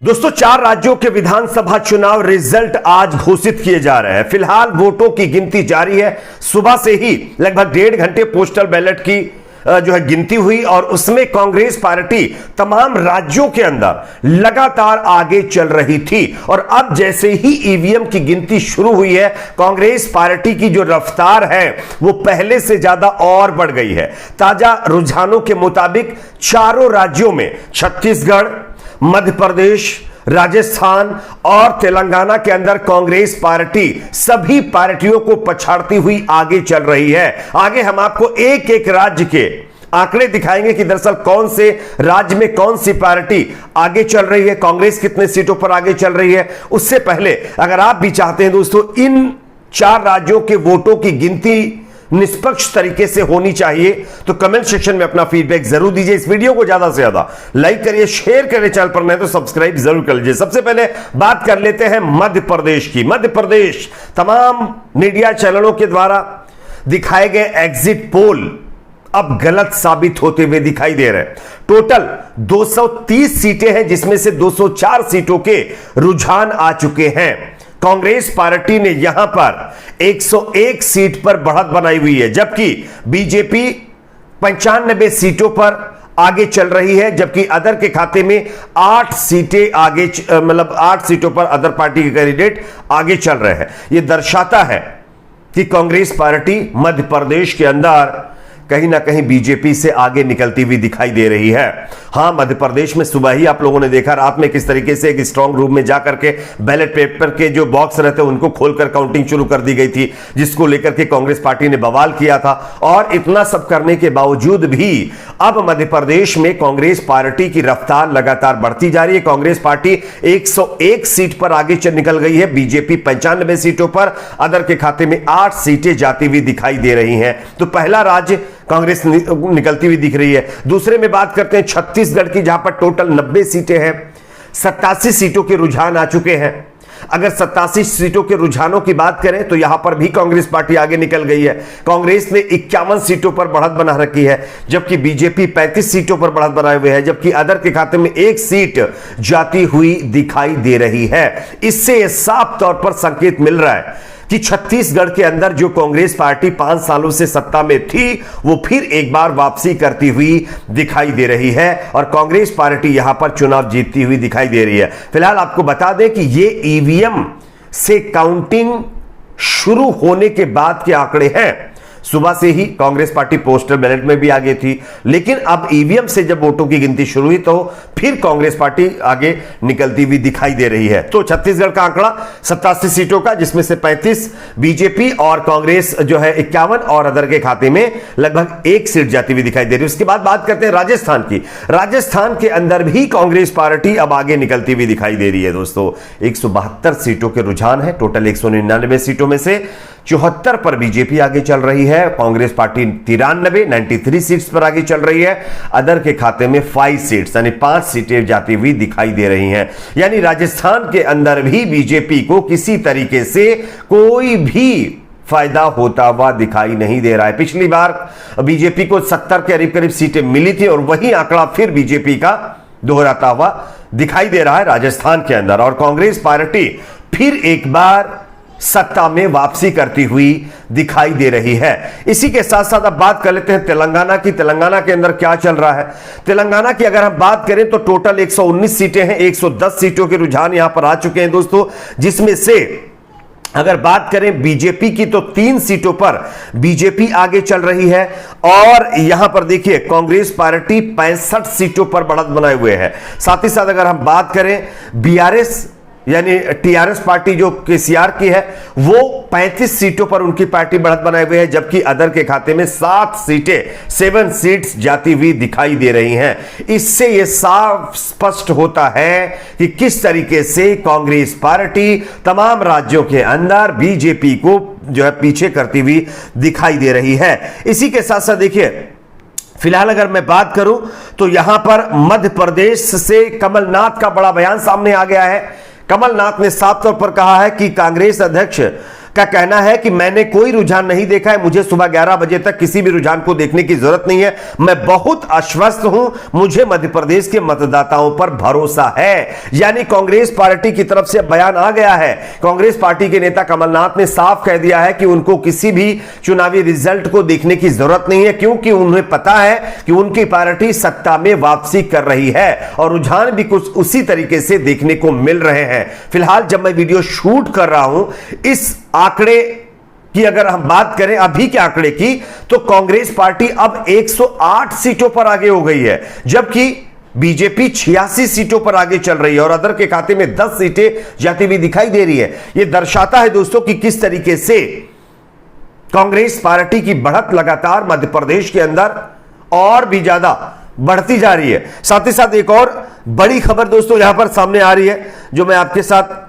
दोस्तों, 4 राज्यों के विधानसभा चुनाव रिजल्ट आज घोषित किए जा रहे हैं। फिलहाल वोटों की गिनती जारी है। सुबह से ही लगभग 1.5 घंटे पोस्टल बैलेट की जो है गिनती हुई और उसमें कांग्रेस पार्टी तमाम राज्यों के अंदर लगातार आगे चल रही थी। और अब जैसे ही ईवीएम की गिनती शुरू हुई है, कांग्रेस पार्टी की जो रफ्तार है वो पहले से ज्यादा और बढ़ गई है। ताजा रुझानों के मुताबिक चारों राज्यों में छत्तीसगढ़, मध्य प्रदेश, राजस्थान और तेलंगाना के अंदर कांग्रेस पार्टी सभी पार्टियों को पछाड़ती हुई आगे चल रही है। आगे हम आपको एक एक राज्य के आंकड़े दिखाएंगे कि दरअसल कौन से राज्य में कौन सी पार्टी आगे चल रही है, कांग्रेस कितने सीटों पर आगे चल रही है। उससे पहले अगर आप भी चाहते हैं दोस्तों इन 4 राज्यों के वोटों की गिनती निष्पक्ष तरीके से होनी चाहिए तो कमेंट सेक्शन में अपना फीडबैक जरूर दीजिए। इस वीडियो को ज्यादा से ज्यादा लाइक करिए, शेयर करिए, चैनल पर नहीं तो सब्सक्राइब जरूर कर लीजिए। सबसे पहले बात कर लेते हैं मध्य प्रदेश की। मध्य प्रदेश तमाम मीडिया चैनलों के द्वारा दिखाए गए एग्जिट पोल अब गलत साबित होते हुए दिखाई दे रहे हैं। टोटल 230 सीटें हैं जिसमें से 204 सीटों के रुझान आ चुके हैं। कांग्रेस पार्टी ने यहां पर 101 सीट पर बढ़त बनाई हुई है, जबकि बीजेपी 95 सीटों पर आगे चल रही है, जबकि अदर के खाते में 8 सीटें आगे, मतलब 8 सीटों पर अदर पार्टी के कैंडिडेट आगे चल रहे हैं। यह दर्शाता है कि कांग्रेस पार्टी मध्य प्रदेश के अंदर कहीं ना कहीं बीजेपी से आगे निकलती हुई दिखाई दे रही है। हां, मध्य प्रदेश में सुबह ही आप लोगों ने देखा रात में किस तरीके से एक स्ट्रांग रूम में जाकर के बैलेट पेपर के जो बॉक्स रहते हैं उनको खोलकर काउंटिंग शुरू कर दी गई थी, जिसको लेकर के कांग्रेस पार्टी ने बवाल किया था। और इतना सब करने के बावजूद भी अब मध्य प्रदेश में कांग्रेस पार्टी की रफ्तार लगातार बढ़ती जा रही है। कांग्रेस पार्टी 101 सीट पर आगे निकल गई है, बीजेपी 95 सीटों पर, अदर के खाते में 8 सीटें जाती हुई दिखाई दे रही हैं। तो पहला राज्य कांग्रेस निकलती हुई दिख रही है। दूसरे में बात करते हैं छत्तीसगढ़ की, जहां पर टोटल 90 सीटें हैं, 87 सीटों के रुझान आ चुके हैं। अगर 87 सीटों के रुझानों की बात करें तो यहां पर भी कांग्रेस पार्टी आगे निकल गई है। कांग्रेस ने 51 सीटों पर बढ़त बना रखी है, जबकि बीजेपी 35 सीटों पर बढ़त बनाए हुए है, जबकि अदर के खाते में 1 सीट जाती हुई दिखाई दे रही है। इससे यह साफ तौर पर संकेत मिल रहा है कि छत्तीसगढ़ के अंदर जो कांग्रेस पार्टी 5 सालों से सत्ता में थी वो फिर एक बार वापसी करती हुई दिखाई दे रही है और कांग्रेस पार्टी यहां पर चुनाव जीतती हुई दिखाई दे रही है। फिलहाल आपको बता दें कि ये ईवीएम से काउंटिंग शुरू होने के बाद के आंकड़े हैं। सुबह से ही कांग्रेस पार्टी पोस्टल बैलेट में भी आगे थी, लेकिन अब ईवीएम से जब वोटों की गिनती शुरू हुई तो फिर कांग्रेस पार्टी आगे निकलती हुई दिखाई दे रही है। तो छत्तीसगढ़ का आंकड़ा 87 सीटों का, जिसमें से 35 बीजेपी और कांग्रेस जो है 51 और अदर के खाते में लगभग 1 सीट जाती हुई दिखाई दे रही है। उसके बाद बात करते हैं राजस्थान की। राजस्थान के अंदर भी कांग्रेस पार्टी अब आगे निकलती हुई दिखाई दे रही है। दोस्तों, 172 सीटों के रुझान है। टोटल 199 सीटों में से 74 पर बीजेपी आगे चल रही है, कांग्रेस पार्टी 93 सीट्स पर आगे चल रही है, अदर के खाते में 5 सीट्स यानी 5 सीटें जाती हुई दिखाई दे रही हैं। यानी राजस्थान के अंदर भी बीजेपी को किसी तरीके से कोई भी फायदा होता हुआ दिखाई नहीं दे रहा है। पिछली बार बीजेपी को 70 के करीब करीब सीटें मिली थी और वही आंकड़ा फिर बीजेपी का दोहराता हुआ दिखाई दे रहा है राजस्थान के अंदर, और कांग्रेस पार्टी फिर एक बार सत्ता में वापसी करती हुई दिखाई दे रही है। इसी के साथ साथ अब बात कर लेते हैं तेलंगाना की। तेलंगाना के अंदर क्या चल रहा है? तेलंगाना की अगर हम बात करें तो टोटल 119 सीटें हैं, 110 सीटों के रुझान यहां पर आ चुके हैं दोस्तों, जिसमें से अगर बात करें बीजेपी की तो 3 सीटों पर बीजेपी आगे चल रही है और यहां पर देखिए कांग्रेस पार्टी 65 सीटों पर बढ़त बनाए हुए है। साथ ही साथ अगर हम बात करें बीआरएस यानी टीआरएस पार्टी जो केसीआर की है वो 35 सीटों पर उनकी पार्टी बढ़त बनाए हुए है, जबकि अदर के खाते में 7 सीट्स जाती हुई दिखाई दे रही हैं। इससे यह साफ स्पष्ट होता है कि किस तरीके से कांग्रेस पार्टी तमाम राज्यों के अंदर बीजेपी को जो है पीछे करती हुई दिखाई दे रही है। इसी के साथ साथ देखिए फिलहाल अगर मैं बात करूं तो यहां पर मध्य प्रदेश से कमलनाथ का बड़ा बयान सामने आ गया है। कमलनाथ ने साफ तौर पर कहा है कि कांग्रेस अध्यक्ष का कहना है कि मैंने कोई रुझान नहीं देखा है, मुझे सुबह 11 बजे तक किसी भी रुझान को देखने की जरूरत नहीं है, मैं बहुत आश्वस्त हूं, मुझे मध्य प्रदेश के मतदाताओं पर भरोसा है। यानी कांग्रेस पार्टी की तरफ से बयान आ गया है। कांग्रेस पार्टी के नेता कमलनाथ ने साफ कह दिया है कि उनको किसी भी चुनावी रिजल्ट को देखने की जरूरत नहीं है, क्योंकि उन्हें पता है कि उनकी पार्टी सत्ता में वापसी कर रही है और रुझान भी कुछ उसी तरीके से देखने को मिल रहे हैं। फिलहाल जब मैं वीडियो शूट कर रहा हूं, इस आंकड़े की अगर हम बात करें अभी के आंकड़े की, तो कांग्रेस पार्टी अब 108 सीटों पर आगे हो गई है, जबकि बीजेपी 86 सीटों पर आगे चल रही है और अदर के खाते में 10 सीटें जाती हुई दिखाई दे रही है। यह दर्शाता है दोस्तों कि किस तरीके से कांग्रेस पार्टी की बढ़त लगातार मध्य प्रदेश के अंदर और भी ज्यादा बढ़ती जा रही है। साथ ही साथ एक और बड़ी खबर दोस्तों यहां पर सामने आ रही है जो मैं आपके साथ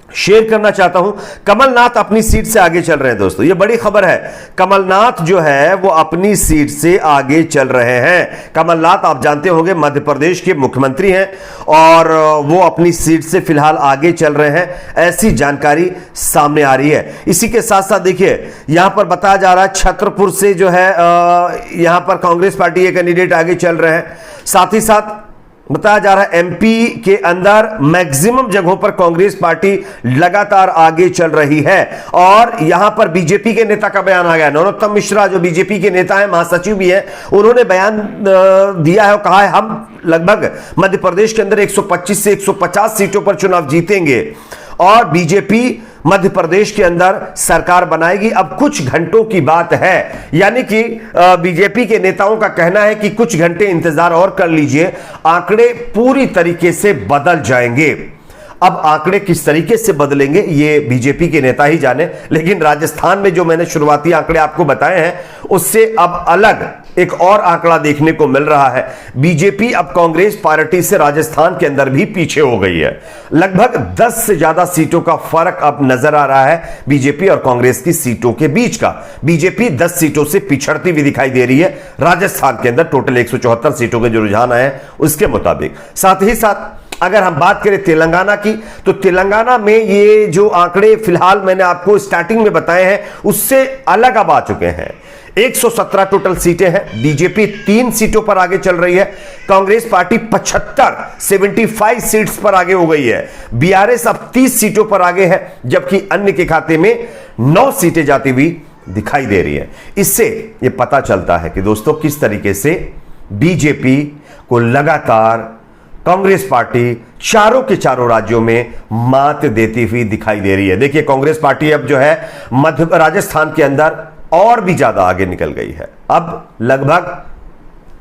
शेयर करना चाहता हूं। कमलनाथ अपनी सीट से आगे चल रहे हैं दोस्तों, यह बड़ी खबर है। कमलनाथ जो है वो अपनी सीट से आगे चल रहे हैं। कमलनाथ आप जानते होंगे मध्य प्रदेश के मुख्यमंत्री हैं और वो अपनी सीट से फिलहाल आगे चल रहे हैं, ऐसी जानकारी सामने आ रही है। इसी के साथ साथ देखिए यहां पर बताया जा रहा है छतरपुर से जो है यहां पर कांग्रेस पार्टी के कैंडिडेट आगे चल रहे हैं। साथ ही साथ बताया जा रहा है एमपी के अंदर मैक्सिमम जगहों पर कांग्रेस पार्टी लगातार आगे चल रही है और यहां पर बीजेपी के नेता का बयान आ गया। नरोत्तम मिश्रा जो बीजेपी के नेता हैं, महासचिव भी हैं, उन्होंने बयान दिया है और कहा है हम लगभग मध्य प्रदेश के अंदर 125 से 150 सीटों पर चुनाव जीतेंगे और बीजेपी मध्य प्रदेश के अंदर सरकार बनाएगी। अब कुछ घंटों की बात है, यानी कि बीजेपी के नेताओं का कहना है कि कुछ घंटे इंतजार और कर लीजिए, आंकड़े पूरी तरीके से बदल जाएंगे। अब आंकड़े किस तरीके से बदलेंगे ये बीजेपी के नेता ही जाने, लेकिन राजस्थान में जो मैंने शुरुआती आंकड़े आपको बताए हैं उससे अब अलग एक और आंकड़ा देखने को मिल रहा है। बीजेपी अब कांग्रेस पार्टी से राजस्थान के अंदर भी पीछे हो गई है। लगभग 10 से ज्यादा सीटों का फर्क अब नजर आ रहा है बीजेपी और कांग्रेस की सीटों के बीच का। बीजेपी 10 सीटों से पिछड़ती हुई दिखाई दे रही है राजस्थान के अंदर टोटल 174 सीटों के जो रुझान आए उसके मुताबिक। साथ ही साथ अगर हम बात करें तेलंगाना की, तो तेलंगाना में ये जो आंकड़े फिलहाल मैंने आपको स्टार्टिंग में बताए हैं उससे अलग अब आ चुके हैं। 117 टोटल सीटें हैं, बीजेपी 3 सीटों पर आगे चल रही है, कांग्रेस पार्टी 75 सीट्स पर आगे हो गई है, बीआरएस अब 30 सीटों पर आगे है, जबकि अन्य के खाते में 9 सीटें जाती हुई दिखाई दे रही है। इससे यह पता चलता है कि दोस्तों किस तरीके से बीजेपी को लगातार कांग्रेस पार्टी चारों के चारों राज्यों में मात देती हुई दिखाई दे रही है। देखिए कांग्रेस पार्टी अब जो है मध्य राजस्थान के अंदर और भी ज्यादा आगे निकल गई है, अब लगभग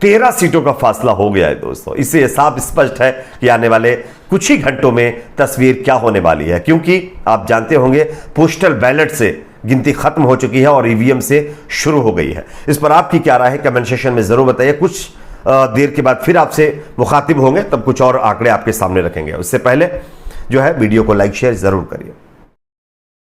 13 सीटों का फासला हो गया है दोस्तों। इससे साफ स्पष्ट है कि आने वाले कुछ ही घंटों में तस्वीर क्या होने वाली है, क्योंकि आप जानते होंगे पोस्टल बैलेट से गिनती खत्म हो चुकी है और ईवीएम से शुरू हो गई है। इस पर आपकी क्या राय है कमेंट सेक्शन में जरूर बताइए। कुछ देर के बाद फिर आपसे मुखातिब होंगे, तब कुछ और आंकड़े आपके सामने रखेंगे। उससे पहले जो है वीडियो को लाइक शेयर जरूर करिए।